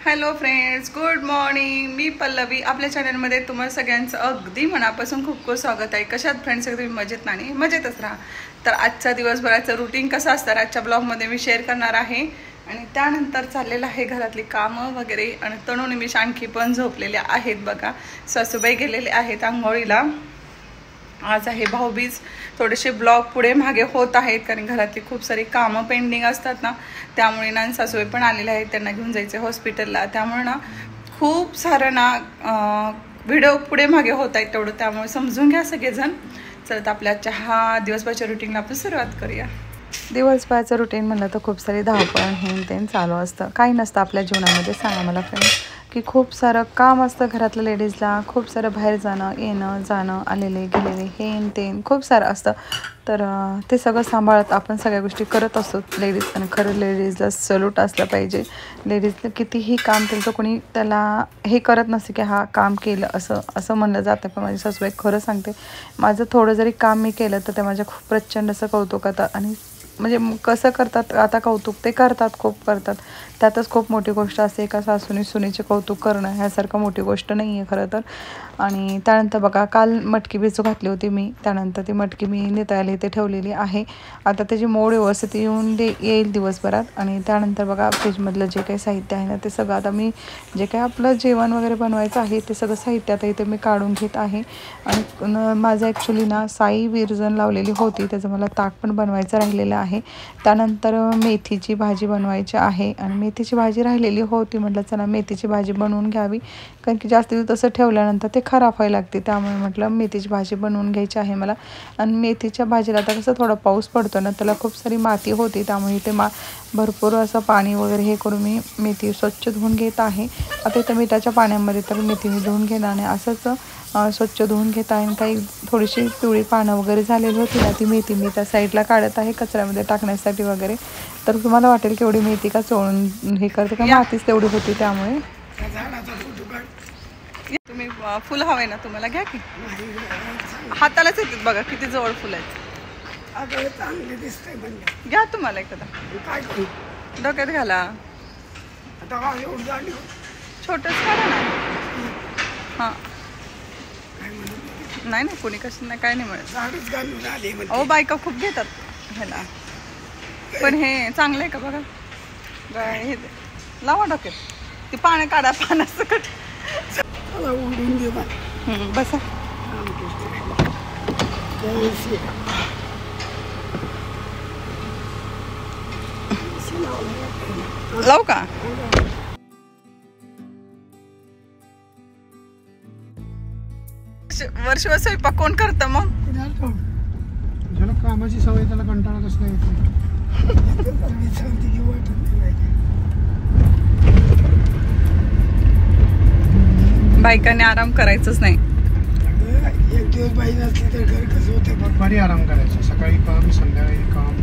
Hello friends, good morning. मी पल्लवी. आपल्या चॅनलमध्ये तुम्हाला सगळ्यांचं अगदी मनापासून खूप खूप स्वागत आहे. कशात फ्रेंड्स, तुम्ही मजेत नाही मजेतच राहा. तर आजचा दिवसभराचं रुटीन कसं असतं आजच्या ब्लॉगमध्ये मी शेअर करणार आहे. आणि त्यानंतर चाललेलं आहे घरातली कामं वगैरे. आणि तणू निमिष आणखी पण झोपलेल्या आहेत बघा. सासूबाई गेलेले आहेत आंघोळीला. आज आहे भाऊबीज. थोडेसे ब्लॉग पुढे मागे होत आहेत कारण घरातली खूप सारी कामं पेंडिंग असतात ना, त्यामुळे ना सासूबाई पण आलेले आहेत. त्यांना घेऊन जायचं हॉस्पिटलला. त्यामुळे ना खूप सारं ना व्हिडिओ पुढे मागे होत आहेत तेवढं, त्यामुळे समजून घ्या सगळेजण. चला आपल्या आजच्या दिवसभराच्या रुटीनला आपण सुरुवात करूया. दिवसभराचं रुटीन म्हणलं तर खूप सारी धावपळ हे ते चालू असतं. काही नसतं आपल्या जीवनामध्ये. सांगा मला फ्रेंड्स की खूप सारं काम असतं घरातल्या लेडीजला. खूप सारं बाहेर जाणं येणं जाणं आलेले गेलेले हेन तेन खूप सारं असतं. तर ते सगळं सांभाळत आपण सगळ्या गोष्टी करत असतो लेडीज. आणि खरं लेडीजला सल्यूट असलं पाहिजे. लेडीजनं कितीही काम केलं तर कोणी त्याला हे करत नसते की हा काम केलं असं म्हणलं जातं. पण माझी सासूबाई खरं सांगते, माझं थोडं जरी काम मी केलं तर ते माझ्या खूप प्रचंड असं कौतुक आता. आणि म्हणजे कसं करतात आता कौतुक ते करतात, खूप करतात. त्यातच खूप मोठी गोष्ट असते. एका सासूने सुनेचे कौतुक करणं ह्यासारखं मोठी गोष्ट नाही आहे खरं तर. आणि त्यानंतर बघा, काल मटकी भिजू घातली होती मी. त्यानंतर ती मटकी मी नितायला इथे ठेवलेली आहे. आता त्याची मोड व्यवस्थित येईल दिवसभरात. आणि त्यानंतर बघा, फ्रीजमधलं जे काही साहित्य आहे ना ते सगळं आता मी जे काही आपलं जेवण वगैरे बनवायचं आहे ते सगळं साहित्य आता इथे मी काढून घेत आहे. आणि माझं ॲक्च्युली ना साई विरजण लावलेली होती, त्याचं मला ताक पण बनवायचं राहिलेलं आहे. त्यानंतर मेथीची भाजी बनवायची आहे. आणि मेथीची भाजी राहिलेली होती, म्हटलं चला मेथीची भाजी बनवून घ्यावी. कारण की जास्त दिवस तसं ठेवल्यानंतर ते खराब व्हायला लागते. त्यामुळे म्हटलं मेथीची भाजी बनवून घ्यायची आहे मला. आणि मेथीच्या भाजीला आता कसं थोडा पाऊस पडतो ना, त्याला खूप सारी माती होती. त्यामुळे ते भरपूर असं पाणी वगैरे हे करून मी मेथी स्वच्छ धुवून घेत आहे. आता इथं मिठाच्या पाण्यामध्ये तर मेथी मी धुवून घेणार नाही, असंच स्वच्छ धुवून घेत आहे. आणि काही थोडीशी पिवळी पानं वगैरे झालेली होती ना, ती मेथी मी त्या साईडला काढत आहे कचऱ्यामध्ये टाकण्यासाठी वगैरे. तर तुम्हाला वाटेल की एवढी मेथी का चोळून हे करते का, मातीच तेवढी होती. त्यामुळे तुम्ही फुलं हवे ना तुम्हाला घ्या की, हातालाच येतात बघा किती जवळ फुलं आहेत. घ्या तुम्हाला एखादा डोक्यात घाला. छोटंच काढा ना. हां नाही ना, कोणी कसं नाही, काय नाही मिळत. अहो बायका खूप घेतात ह्याला. पण हे चांगलं आहे का बघा. हे लावा डोक्यात. ती पानं काढा, पानं सकट बसा. लावू का? वर्षभर स्वयंपाक कोण करतं मग? ज्याला कामाची सवय त्याला कंटाळा कसला येतो. बायकांनी आराम करायचंच नाही. एक दिवस बाई नसली तर घर कसं होतं बघ. भारी आराम करायचा. सकाळी काम, संध्याकाळी काम.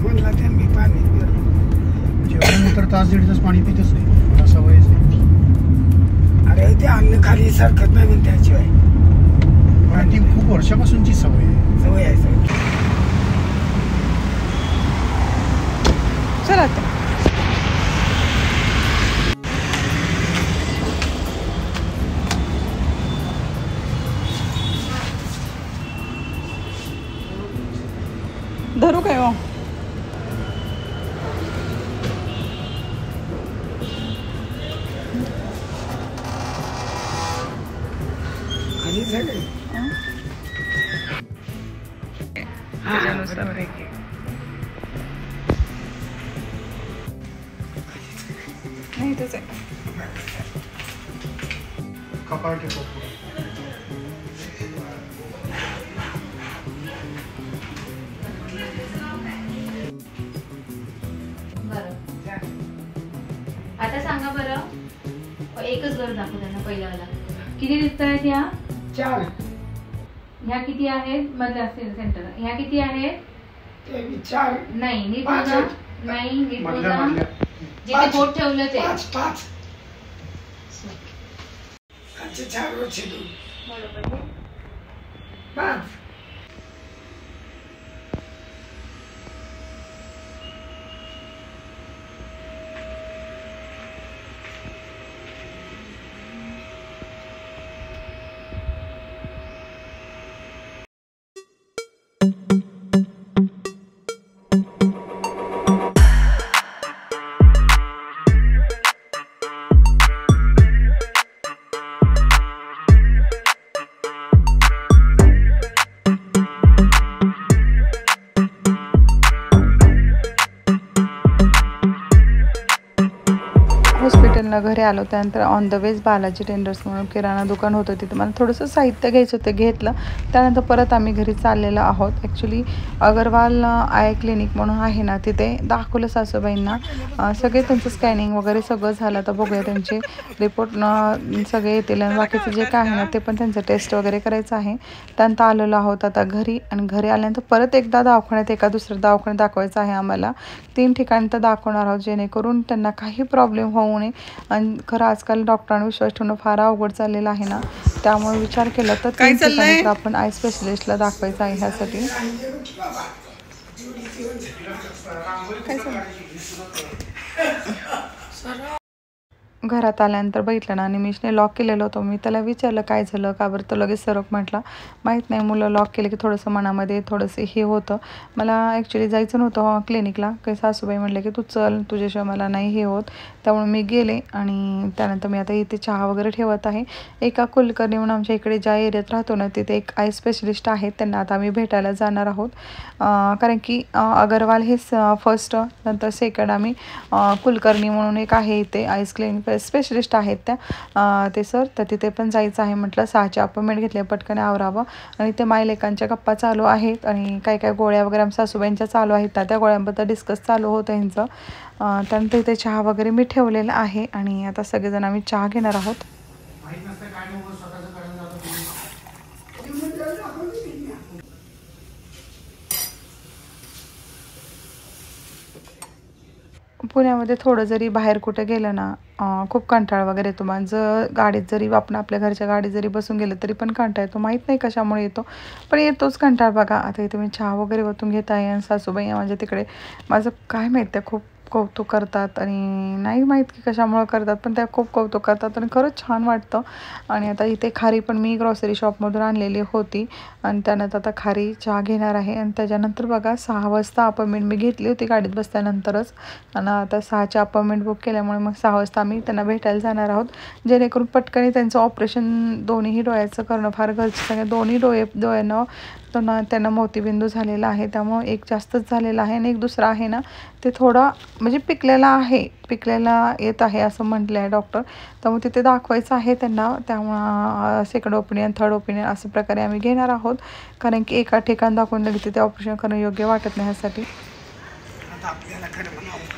म्हणला त्या मी पाणी जेवणानंतर तास दीड तास पाणी पितच नाही, मला सवयच नाही. अरे ते अन्न खाली सारखं नाही म्हणते त्याशिवाय. ती खूप वर्षापासूनची सवय आहे. चला धरू काय हो. नाही तसं आहे. आता सांगा बरं, एकच घर दाखव त्यांना पहिल्याला. किती दिसत आहेत ह्या? 4. ह्या किती आहेत? मधल्या सेंटर ह्या किती आहेत? 4 नाही, नीट बघा. नाही, नीट बघा. जिथे बोट ठेवलं ते 5. आजचे 4 रोजचे 2. बरोबर. 5. हॉस्पिटलनं घरी आलो त्यानंतर on the ways Balaji tenders म्हणून किराणा दुकान होतं तिथं मला थोडंसं साहित्य घ्यायचं होतं, घेतलं. त्यानंतर परत आम्ही घरी चाललेलो आहोत. ॲक्च्युली अगरवाल आय क्लिनिक म्हणून आहे ना, तिथे दाखवलं सासूबाईंना. सगळे त्यांचं स्कॅनिंग वगैरे सगळं झालं. तर बघूया त्यांचे रिपोर्ट सगळे येतील आणि बाकीचं जे काय आहे ना ते पण त्यांचं टेस्ट वगैरे करायचं आहे. त्यानंतर आलेलो आहोत आता घरी आणि घरी आल्यानंतर परत एकदा दवाखान्यात एका दुसऱ्या दवाखान्यात दाखवायचं आहे आम्हाला. 3 ठिकाणी तर दाखवणार आहोत जेणेकरून त्यांना काही प्रॉब्लेम होऊ नये. आणि खरं आजकाल डॉक्टरांवर विश्वास ठेवणं फार अवघड चाललेलं आहे ना, त्यामुळे विचार केला तर 3 ठिकाणी आपण आय स्पेशलिस्टला दाखवायचं आहे. ह्यासाठी घरात आल्यानंतर बघितलं ना, निमिषने लॉक केलेलं होतं. मी त्याला विचारलं काय झालं, का बरं? तो लगेच सरक म्हटला माहीत नाही, मुलं लॉक केलं की थोडंसं मनामध्ये थोडंसं हे होतं. मला ॲक्च्युली जायचं नव्हतं क्लिनिकला, काही सासूबाई म्हटलं की तू चल, तुझ्याशिवाय मला नाही हे होत. त्यामुळे मी गेले आणि त्यानंतर मी आता इथे चहा वगैरे ठेवत आहे. एका कुलकर्णी म्हणून आमच्या इकडे ज्या एरियात राहतो ना, तिथे एक आय स्पेशलिस्ट आहेत, त्यांना आता आम्ही भेटायला जाणार आहोत. कारण की अगरवाल हे फर्स्ट, नंतर सेकंड आम्ही कुलकर्णी म्हणून एक आहे इथे आईस क्लिनिक स्पेशलिस्ट आहेत त्या ते सर, तर तिथे पण जायचं आहे. म्हटलं 6ची अपॉइंटमेंट घेतली, पटकन आवरावं. आणि ते मायलेकांच्या गप्पा चालू आहेत आणि काय काय गोळ्या वगैरे आमच्या सासूबाईंच्या चालू आहेत त्या गोळ्यांबद्दल डिस्कस चालू होतं यांचं. त्यानंतर इथे चहा वगैरे मी ठेवलेला आहे आणि आता सगळेजण आम्ही चहा घेणार आहोत. पुण्यामध्ये थोडं जरी बाहेर कुठे गेलं ना, खूप कंटाळा वगैरे येतो. जर गाडीत जरी आपण आपल्या घरच्या गाडीत जरी बसून गेलं तरी पण कंटाळा येतो. माहीत नाही कशामुळे येतो, पण येतोच कंटाळा. बघा आता इथे मी चहा वगैरे ओतून घेत आहे आणि सासूबाई माझ्या तिकडे माझं काय माहीत त्या खूप कौतुक करतात आणि नाही माहीत की कशामुळे करतात, पण त्या खूप कौतुक करतात आणि खरंच छान वाटतं. आणि आता इथे खारी पण मी ग्रॉसरी शॉपमधून आणलेली होती आणि त्यानंतर आता खारी चहा घेणार आहे. आणि त्याच्यानंतर बघा 6 वाजता अपॉइंटमेंट मी घेतली होती गाडीत बसल्यानंतरच, आणि आता 6ची अपॉइंटमेंट बुक केल्यामुळे मग 6 वाजता आम्ही त्यांना भेटायला जाणार आहोत, जेणेकरून पटकन त्यांचं ऑपरेशन दोन्ही डोळ्याचं करणं फार गरजेचं आहे. दोन्ही डोळ्यांना त्यांना मोतीबिंदू झालेला आहे, त्यामुळं एक जास्तच झालेला आहे आणि एक दुसरा आहे ना ते थोडा म्हणजे पिकलेला येत आहे असं म्हटलं आहे डॉक्टर. त्यामुळे तिथे दाखवायचं आहे त्यांना. त्यामुळं सेकंड ओपिनियन, थर्ड ओपिनियन अशा प्रकारे आम्ही घेणार आहोत, कारण की एका ठिकाणी दाखवून लगेच तिथे ऑपरेशन करणं योग्य वाटत नाही. ह्यासाठी आपल्याला खरं म्हणावं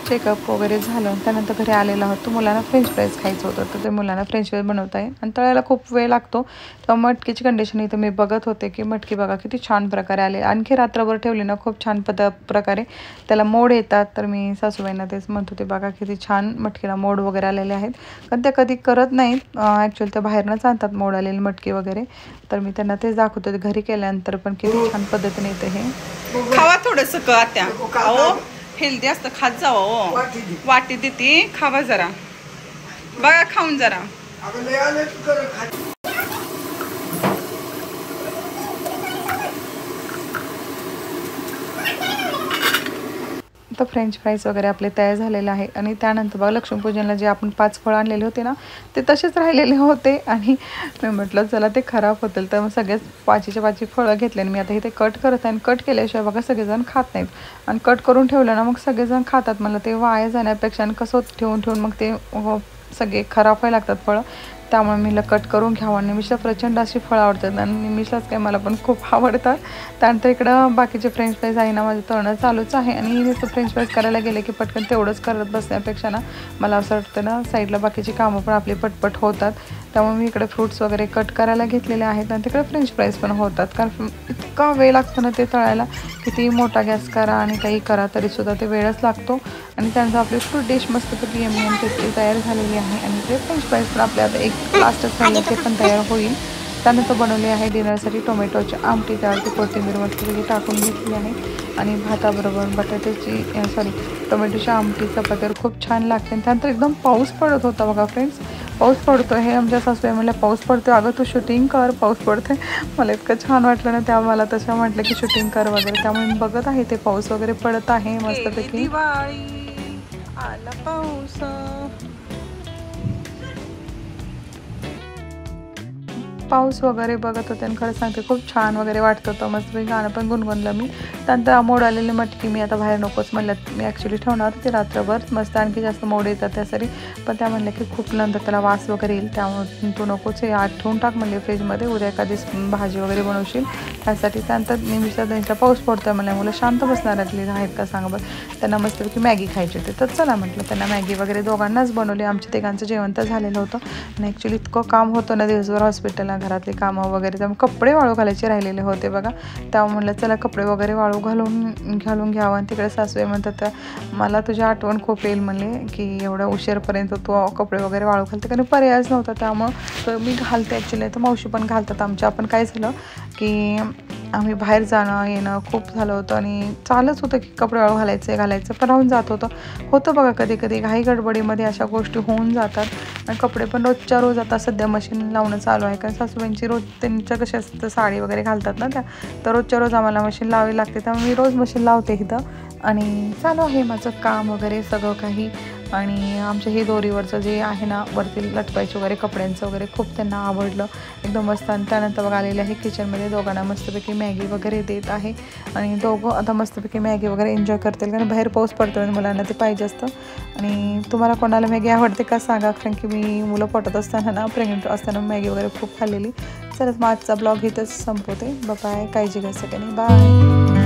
चेकअप वगैरे झालं. त्यानंतर घरी आलेलं होतं. मुलांना फ्रेंच फ्राईज खायचं होतं, तर ते मुलांना फ्रेंच फ्राईज बनवत आहे आणि तळायला खूप वेळ लागतो. तेव्हा मटकीची कंडिशन इथं मी बघत होते की मटकी बघा किती छान प्रकारे आले. आणखी रात्रभर ठेवली ना खूप छान प्रकारे त्याला मोड येतात. तर मी सासूबाईंना तेच म्हणत होते, बघा किती छान मटकीला मोड वगैरे आलेले आहेत, कारण त्या कधी करत नाहीत. ॲक्च्युअली त्या बाहेरनंच आणतात मोड आलेली मटकी वगैरे. तर मी त्यांना तेच दाखवते घरी केल्यानंतर पण किती छान पद्धतीने येते. हे खावा थोडंसं का त्या हेल्दी असतं, खात जावं. वाटी देते, खावा जरा, बघा खाऊन जरा. तर फ्रेंच फ्राईज वगैरे आपले तयार झालेले आहे. आणि त्यानंतर बघा लक्ष्मीपूजनला जे आपण 5 फळं आणलेले होते ना, ते तसेच राहिलेले होते आणि मी म्हटलं चला ते खराब होतील, तर मग सगळेच 5च्या 5 फळं घेतले आणि मी आता इथे कट करत आहे. आणि कट केल्याशिवाय बघा सगळेजण खात नाहीत, आणि कट करून ठेवलं ना मग सगळेजण खातात. मला ते वाया जाण्यापेक्षा आणि कसं ठेवून मग ते सगळे खराब व्हायला लागतात फळं. त्यामुळे मीला कट करून घ्यावं. आणि निमिषला प्रचंड अशी फळं आवडतात आणि निमिषलाच काय मला पण खूप आवडतात. त्यानंतर इकडं बाकीचे फ्रेंच फ्राईज आहे ना माझं तळणं चालूच आहे. आणि नुसतं फ्रेंच फ्राईज करायला गेले की पटकन तेवढंच करत बसण्यापेक्षा ना मला असं वाटतं ना साईडला बाकीची कामं पण आपली पटपट होतात. त्यामुळे मी इकडे फ्रूट्स वगैरे कट करायला घेतलेले आहेत आणि तिकडे फ्रेंच फ्राईज पण होतात. कारण इतका वेळ लागतो ना ते तळायला, किती मोठा गॅस करा आणि काही करा तरीसुद्धा ते वेळच लागतो. आणि त्यानंतर आपली फूड डिश मस्तपैकी यम्मी आणि टेस्टी तयार झालेली आहे. आणि ते फ्रेंच फ्राईज पण आपल्या आता एक लास्टच राहिलं ते पण तयार होईल. त्यानंतर बनवले आहे डिनरसाठी टोमॅटोची आमटी. त्यावरती कोथिंबीर मस्तपैकी टाकून घेतली आहे आणि भाताबरोबर बटाट्याची टोमॅटोची आमटी चपातीवर खूप छान लागते. त्यानंतर एकदम पाऊस पडत होता बघा फ्रेंड्स, पाऊस पडतो हे आमच्या सासूबाई म्हणल्या पाऊस पडतो अगं तू शूटिंग कर, पाऊस पडते. मला इतकं छान वाटलं ना त्या मला तशा म्हटलं की शूटिंग कर वगैरे. त्यामुळे मी बघत आहे ते पाऊस वगैरे पडत आहे मस्तपैकी. दिवाळी आला पाऊस, पाऊस वगैरे बघत होते आणि खरं सांगते खूप छान वगैरे वाटत होतं. मस्त गाणं पण गुणगुणलं मी. त्यानंतर मोड आलेली मटकी मी आता बाहेर नकोच म्हणलं, मी ॲक्च्युली ठेवणार होते रात्रभर, मस्त आणखी जास्त मोड येतात त्यासाठी. पण त्या म्हणल्या की खूप नंतर त्याला वास वगैरे येईल, त्यामुळे तू नकोच हे आज ठेवून टाक म्हणले फ्रीजमध्ये, उद्या एखादी भाजी वगैरे बनवशील त्यासाठी. त्यानंतर नेहमीच्या त्यांच्या पाऊस पडतोय म्हणल्या मुलं शांत बसणाऱ्यातली आहेत का सांगा बरं. त्यांना मस्तपैकी मॅगी खायची होती तर चला म्हटलं त्यांना मॅगी वगैरे दोघांनाच बनवली. आमच्या तिघांचं जेवण तर झालेलं होतं आणि ॲक्च्युली इतकं काम होतं ना दिवसभर हॉस्पिटलला, घरातले कामं वगैरे, त्यामुळे कपडे वाळू घालायचे राहिलेले होते बघा. त्यामुळे म्हटलं चला कपडे वगैरे वाळू घालून घ्यावं. आणि तिकडे सासूबाई म्हणतात मला तुझी आठवण खूप येईल म्हणले की एवढ्या उशीरपर्यंत तू कपडे वगैरे वाळू घालते, कारण पर्यायच नव्हता. त्यामुळं मी घालते ॲक्च्युली, तर मावशी पण घालतात आमच्या. आपण काय झालं की आम्ही बाहेर जाणं येणं खूप झालं होतं आणि चालच होतं की कपडे वाळू घालायचं पण राहून जात होतं बघा. कधी कधी घाई गडबडीमध्ये अशा गोष्टी होऊन जातात. आणि कपडे पण रोजच्या रोज आता सध्या मशीन लावणं चालू आहे, कारण सासूबाईंची रोज त्यांच्या कशा असतं साडी वगैरे घालतात ना त्या, तर रोजच्या रोज आम्हाला मशीन लावावी लागते. त्यामुळे मी रोज मशीन लावते इथं आणि चालू आहे माझं काम वगैरे सगळं काही. आणि आमच्या हे दोरीवरचं जे आहे ना वरती लटकायचं वगैरे कपड्यांचं वगैरे खूप त्यांना आवडलं एकदम मस्त. आणि त्यानंतर बघा आलेले आहे किचनमध्ये, दोघांना मस्तपैकी मॅगी वगैरे देत आहे आणि दोघं आता मस्तपैकी मॅगी वगैरे एन्जॉय करतील, कारण बाहेर पाऊस पडतो आणि मुलांना ते पाहिजे असतं. आणि तुम्हाला कोणाला मॅगी आवडते का सांगा, कारण की मी मुलं पोटात असताना ना प्रेग्नेंट असताना मॅगी वगैरे खूप खाल्लेली. चला मग आजचा ब्लॉग इथंच संपवते. बाय, काळजी घ्या सगळ्यांनी, बाय.